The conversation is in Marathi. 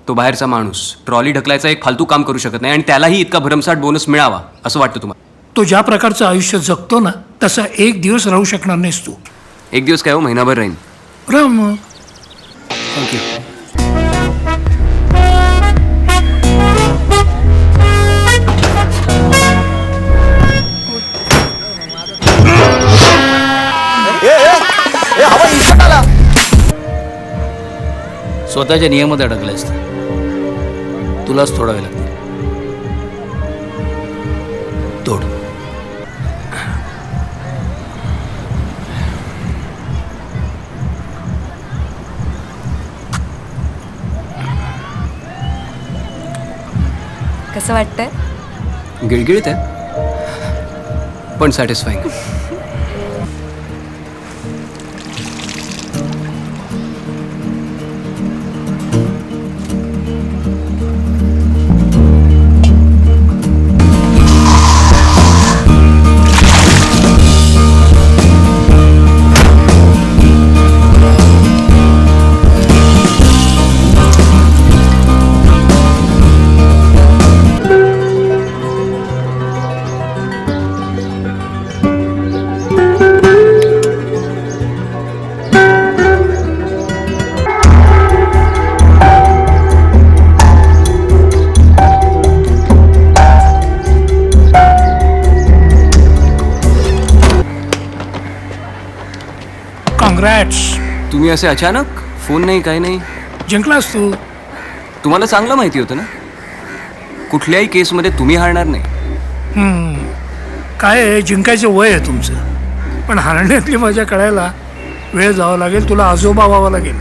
तो बाहेरचा माणूस ट्रॉली ढकलायचा एक फालतू काम करू शकत नाही आणि त्यालाही इतका भरमसाठ बोनस मिळावा असं वाटतं तुम्हाला? तो ज्या प्रकारचं आयुष्य जगतो ना तसा एक दिवस राहू शकणार नाहीस तू. एक दिवस काय हो, महिनाभर राहीन. राम थँक्यू. स्वतःच्या नियमात अडकलायस तुलाच थोडा वेळ लागतो. तोड. कसं वाटतंय? गिळगिळीत आहे पण सॅटिस्फाईंग. कॉंग्रॅट्स. तुम्ही असे अचानक? फोन नाही, काही नाही. जिंकलास तू. तुम्हाला चांगलं माहिती होतं ना कुठल्याही केसमध्ये तुम्ही हारणार नाही. काय आहे, जिंकायचं वय आहे तुमचं, पण हारण्यातली मजा कळायला वेळ जावा लागेल. तुला आजोबा व्हावं लागेल.